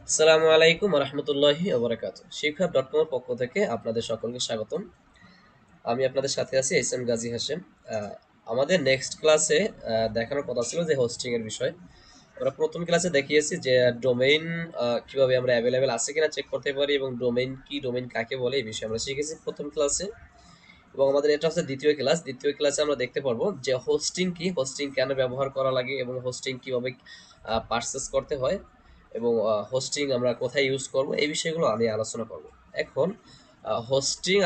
আসসালামু আলাইকুম রহমতুল্লাহি ওবরাকাতুহ। শিক্ষা.com এর পক্ষ থেকে আপনাদের সকলকে স্বাগতম। আমি আপনাদের সাথে আছি এস এম গাজী হাশেম। আমাদের নেক্সট ক্লাসে দেখানোর কথা ছিল যে হোস্টিং এর বিষয়। আমরা প্রথম ক্লাসে দেখিয়েছি যে ডোমেইন কিভাবে আমরা অ্যাভেলেবেল আছে কিনা চেক করতে পারি এবং ডোমেইন কি, ডোমেইন কাকে বলে এই বিষয়ে আমরা শিখেছি প্রথম ক্লাসে। এবং আমাদের এটা হচ্ছে দ্বিতীয় ক্লাস। দ্বিতীয় ক্লাসে আমরা দেখতে পারবো যে হোস্টিং কি, হোস্টিং কেন ব্যবহার করা লাগে এবং হোস্টিং কিভাবে পারচেস করতে হয় এবং হোস্টিং আমরা কোথায় ইউজ করব এই বিষয়গুলো আমি আলোচনা করব। এখন হোস্টিং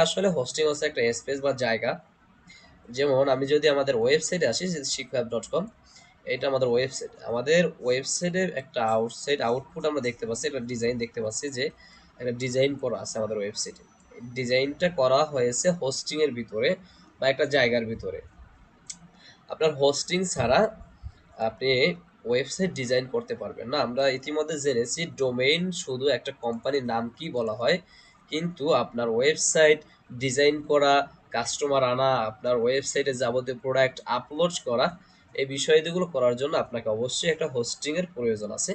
হচ্ছে একটা স্পেস বা জায়গা। যেমন আমি যদি আমাদের ওয়েবসাইটে আসি যে শিক্ষা.com, এটা আমাদের ওয়েবসাইট। আমাদের ওয়েবসাইটের একটা আউটপুট আমরা দেখতে পাচ্ছি, একটা ডিজাইন দেখতে পাচ্ছি যে একটা ডিজাইন করা আছে আমাদের ওয়েবসাইটে। ডিজাইনটা করা হয়েছে হোস্টিং এর ভিতরে বা একটা জায়গার ভিতরে। আপনার হোস্টিং ছাড়া আপনি ওয়েবসাইট ডিজাইন করতে পারবেন না। আমরা ইতিমধ্যে জেনেছি ডোমেইন শুধু একটা কোম্পানির নাম কি বলা হয়, কিন্তু আপনার ওয়েবসাইট ডিজাইন করা, কাস্টমার আনা, আপনার ওয়েবসাইটে যাবতীয় প্রোডাক্ট আপলোড করা, এই বিষয়গুলো করার জন্য আপনাকে অবশ্যই একটা হোস্টিং এর প্রয়োজন আছে।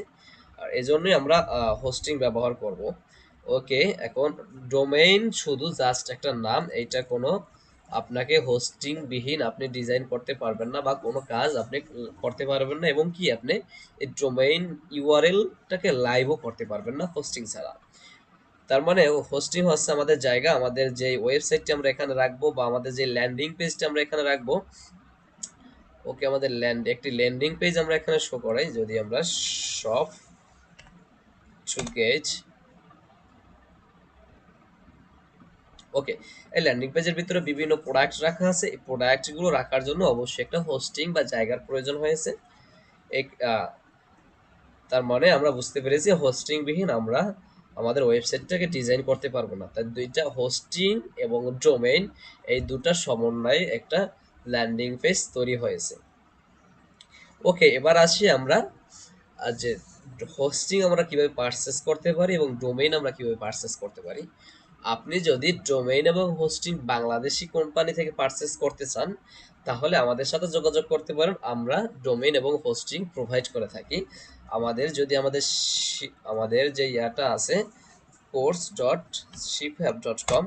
আর এজন্যই আমরা হোস্টিং ব্যবহার করব। ওকে, এখন ডোমেইন শুধু জাস্ট একটা নাম, এইটা কোনো আপনাকে হোস্টিং বিহীন আপনি ডিজাইন করতে পারবেন না বা কোনো কাজ আপনি করতে পারবেন না, এবং কি আপনি এই ডোমেইন ইউআরএলটাকে লাইভও করতে পারবেন না হোস্টিং ছাড়া। তার মানে হোস্টিং হচ্ছে আমাদের জায়গা, আমাদের যে ওয়েবসাইটটি আমরা এখানে রাখবো বা আমাদের যে ল্যান্ডিং পেজটা আমরা এখানে রাখবো। ওকে, আমাদের একটি ল্যান্ডিং পেজ আমরা এখানে শো করাই, যদি আমরা শপ টু গেট। ওকে, এই ল্যান্ডিং পেজের ভিতরে বিভিন্ন প্রোডাক্ট রাখা আছে। এই প্রোডাক্টগুলো রাখার জন্য অবশ্যই একটা হোস্টিং বা জায়গার প্রয়োজন হয়েছে। তার মানে আমরা বুঝতে পেরেছি হোস্টিং বিহীন আমরা আমাদের ওয়েবসাইটটাকে ডিজাইন করতে পারবো না। তাই দুইটা হোস্টিং এবং ডোমেইন, এই দুটা সমন্বয়ে একটা ল্যান্ডিং পেজ তৈরি হয়েছে। ওকে, এবার আসি আমরা যে হোস্টিং আমরা কিভাবে পারচেস করতে পারি এবং ডোমেইন আমরা কিভাবে পারচেস করতে পারি। আপনি যদি ডোমেইন এবং হোস্টিং বাংলাদেশি কোম্পানি থেকে পারচেস করতে চান, তাহলে আমাদের সাথে যোগাযোগ করতে পারেন। আমরা ডোমেইন এবং হোস্টিং প্রোভাইড করে থাকি। আমাদের যে ইয়াটা আছে course.shiphub.com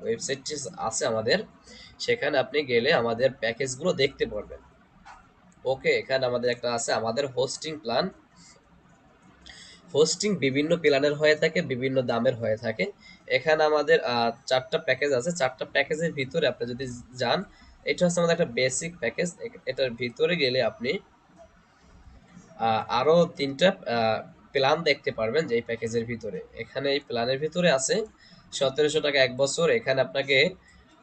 ওয়েবসাইটটি আছে আমাদের, সেখানে আপনি গেলে আমাদের প্যাকেজগুলো দেখতে পারবেন। ওকে, এখানে আমাদের একটা আছে আমাদের হোস্টিং প্ল্যান। হোস্টিং বিভিন্ন প্ল্যানের হয়ে থাকে, বিভিন্ন দামের হয়ে থাকে। এখানে আমাদের চারটা প্যাকেজ আছে। চারটা প্যাকেজের ভিতরে আপনি যদি যান, এটা হচ্ছে আমাদের একটা বেসিক প্যাকেজ। এটার ভিতরে গেলে আপনি আরো তিনটা প্ল্যান দেখতে পারবেন যে এই প্যাকেজের ভিতরে। এখানে এই প্ল্যানের ভিতরে আছে 1700 টাকা 1 বছর। এখানে আপনাকে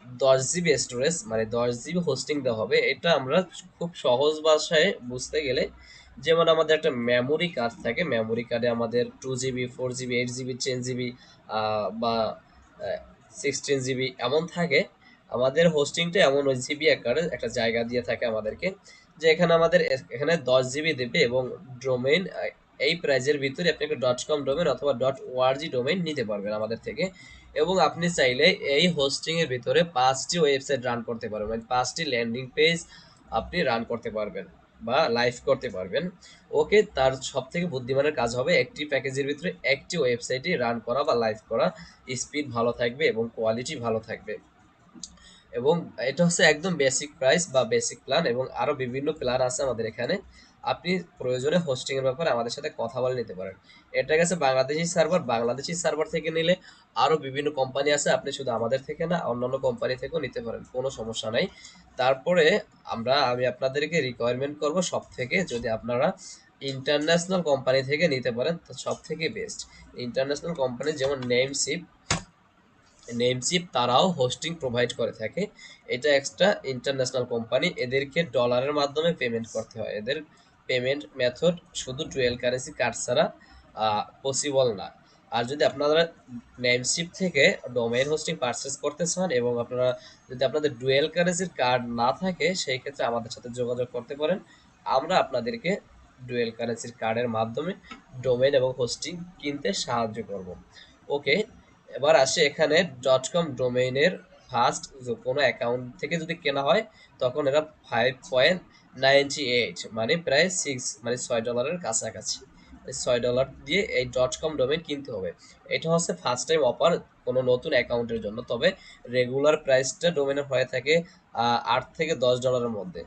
10 জিবি স্টোরেজ মানে 10 জিবি হোস্টিং দেওয়া হবে। এটা আমরা খুব সহজ ভাষায় বুঝতে গেলে, যেমন আমাদের একটা মেমোরি কার্ড থাকে, মেমোরি কার্ডে আমাদের 2 জিবি, 4 জিবি, 8 জিবি, 10 জিবি বা 16 জিবি এমন থাকে। আমাদের হোস্টিংটা এমন ওই জিবি আকারে একটা জায়গা দিয়ে থাকে আমাদেরকে, যে এখানে আমাদের এখানে 10 জিবি দেবে এবং ডোমেইন এই প্রাইজের ভিতরে আপনি একটা .com ডোমেইন অথবা .org ডোমেইন নিতে পারবেন আমাদের থেকে। এবং আপনি চাইলে এই হোস্টিং এর ভিতরে 5টি ওয়েবসাইট রান করতে পারবেন, মানে 5টি ল্যান্ডিং পেজ আপনি রান করতে পারবেন বা লাইভ করতে পারবেন। ওকে, তার সব থেকে বুদ্ধিমানের কাজ হবে একটি প্যাকেজের ভিতরে একটি ওয়েবসাইটে রান করা বা লাইভ করা। স্পিড ভালো থাকবে এবং কোয়ালিটি ভালো থাকবে। এবং এটা হচ্ছে একদম বেসিক প্রাইস বা বেসিক প্ল্যান, এবং আরো বিভিন্ন প্ল্যান আছে আমাদের এখানে। আপনি প্রয়োজনে হোস্টিং এর ব্যাপারে আমাদের সাথে কথা বলে নিতে পারেন। এটা গেছে বাংলাদেশি সার্ভার। বাংলাদেশি সার্ভার থেকে নিলে আরো বিভিন্ন কোম্পানি আছে, আপনি শুধু আমাদের থেকে না অন্যান্য কোম্পানি থেকেও নিতে পারেন, কোনো সমস্যা নাই। তারপরে আমি আপনাদেরকে রিকোয়ারমেন্ট করব সব থেকে, যদি আপনারা ইন্টারন্যাশনাল কোম্পানি থেকে নিতে পারেন তো সব থেকে বেস্ট। ইন্টারন্যাশনাল কোম্পানি যেমন নেমসিপ তারাও হোস্টিং প্রোভাইড করে থাকে। এটা একটা ইন্টারন্যাশনাল কোম্পানি, এদেরকে ডলারের মাধ্যমে পেমেন্ট করতে হয়। এদের পেমেন্ট মেথড শুধু ডুয়েল কারেন্সি কার্ড ছাড়া পসিবল না। আর যদি আপনারা নেমসিপ থেকে ডোমেইন হোস্টিং পারচেস করতে চান এবং যদি আপনাদের ডুয়েল কারেন্সির কার্ড না থাকে, সেই ক্ষেত্রে আমাদের সাথে যোগাযোগ করতে পারেন। আমরা আপনাদেরকে ডুয়েল কারেন্সির কার্ডের মাধ্যমে ডোমেইন এবং হোস্টিং কিনতে সাহায্য করব। ওকে, এবার আসে এখানে .com ডোমেইনের ফার্স্ট কোনো অ্যাকাউন্ট থেকে যদি কেনা হয়, তখন এরা 5.98 মানে প্রায় 6 মানে $6 কাছাকাছি $6 দিয়ে এই .com ডোমেইন কিনতে হবে। এটা হচ্ছে ফার্স্ট টাইম অফার কোনো নতুন অ্যাকাউন্টের জন্য। তবে রেগুলার প্রাইসটা ডোমেইনের হয়ে থাকে $8 থেকে $10 মধ্যে।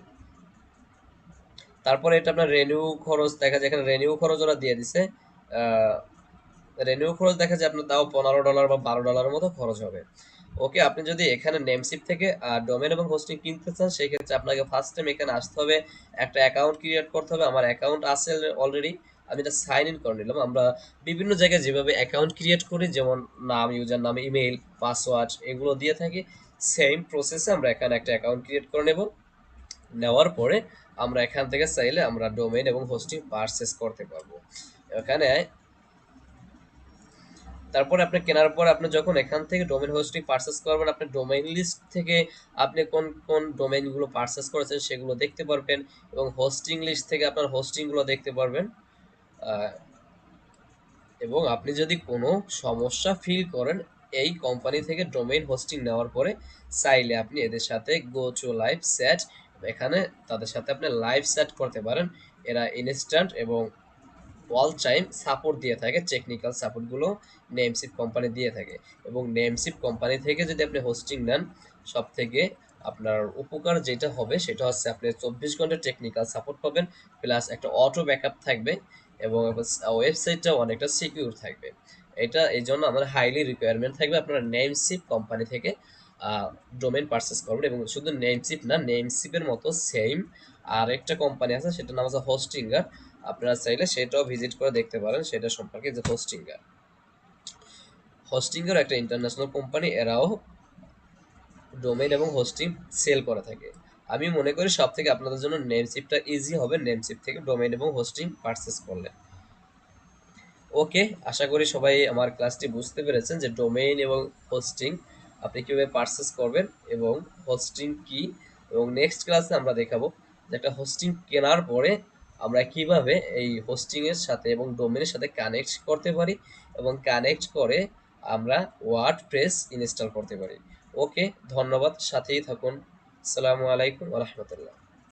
তারপরে এটা আপনার রেনিউ খরচ দেখা যায়, এখানে রেনিউ খরচ ওরা দিয়ে দিছে। রেনিউ খরচ দেখা যায় আপনার তাও $15 বা $12 মতো খরচ হবে। ওকে, আপনি যদি এখানে নেমসিপ থেকে ডোমেন এবং হোস্টিং কিনতে চান, সেক্ষেত্রে আপনাকে ফার্স্ট টাইম এখানে আসতে হবে, একটা অ্যাকাউন্ট ক্রিয়েট করতে হবে। আমার অ্যাকাউন্ট আছে অলরেডি, আমি এটা সাইন ইন করে নিলাম। আমরা বিভিন্ন জায়গায় যেভাবে অ্যাকাউন্ট ক্রিয়েট করি, যেমন নাম, ইউজার নাম, ইমেইল, পাসওয়ার্ড এগুলো দিয়ে থাকি, সেম প্রসেসে আমরা এখানে একটা অ্যাকাউন্ট ক্রিয়েট করে নেব। নেওয়ার পরে আমরা এখান থেকে চাইলে আমরা ডোমেইন এবং হোস্টিং পারচেস করতে পারবো এখানে। তারপরে আপনি কেনার পর আপনি যখন এখান থেকে ডোমেইন হোস্টিং পারচেস করবেন, আপনি ডোমেইন লিস্ট থেকে আপনি কোন কোন ডোমেইনগুলো পারচেস করেছেন সেগুলো দেখতে পারবেন, এবং হোস্টিং লিস্ট থেকে আপনার হোস্টিংগুলো দেখতে পারবেন। এবং আপনি যদি কোনো সমস্যা ফিল করেন এই কোম্পানি থেকে ডোমেইন হোস্টিং নেওয়ার পরে, চাইলে আপনি এদের সাথে গো টু লাইভ চ্যাট, এখানে তাদের সাথে আপনি লাইভ চ্যাট করতে পারেন। এরা ইনস্ট্যান্ট এবং অল টাইম সাপোর্ট দিয়ে থাকে, টেকনিক্যাল সাপোর্টগুলো নেমসিপ কোম্পানি দিয়ে থাকে। এবং নেমসিপ কোম্পানি থেকে যদি আপনি হোস্টিং নেন, সব থেকে আপনার উপকার যেটা হবে সেটা হচ্ছে আপনি 24 ঘন্টা টেকনিক্যাল সাপোর্ট পাবেন, প্লাস একটা অটো ব্যাকআপ থাকবে, এবং ওয়েবসাইটটাও অনেকটা সিকিউর থাকবে। এটা এই জন্য আমাদের হাইলি রিকোয়ারমেন্ট থাকবে আপনারা নেমসিপ কোম্পানি থেকে ডোমেন পারচেস করবেন। এবং শুধু নেমসিপ না, নেমসিপের মতো সেম আর একটা কোম্পানি আছে, সেটার নাম আছে হোস্টিঙ্গার। আপনারা চাইলে সেটাও ভিজিট করে দেখতে পারেন, সেটা সম্পর্কে, যে হোস্টিঙ্গার। হোস্টিঙ্গার একটা ইন্টারন্যাশনাল কোম্পানি, এরাও ডোমেইন এবং হোস্টিং সেল করে থাকে। আমি মনে করি সব থেকে আপনাদের জন্য নেমসিপটা ইজি হবে, নেমসিপ থেকে ডোমেইন এবং হোস্টিং পারচেস করলে। ওকে, আশা করি সবাই আমার ক্লাসটি বুঝতে পেরেছেন যে ডোমেইন এবং হোস্টিং আপনি কীভাবে পারচেস করবেন এবং হোস্টিং কি। এবং নেক্সট ক্লাসে আমরা দেখাবো যে একটা হোস্টিং কেনার পরে আমরা কিভাবে এই হোস্টিংয়ের সাথে এবং ডোমেনের সাথে কানেক্ট করতে পারি, এবং কানেক্ট করে আমরা ওয়ার্ডপ্রেস ইনস্টল করতে পারি। ওকে, ধন্যবাদ, সাথেই থাকুন। আসসালামু আলাইকুম ওয়া রাহমাতুল্লাহ।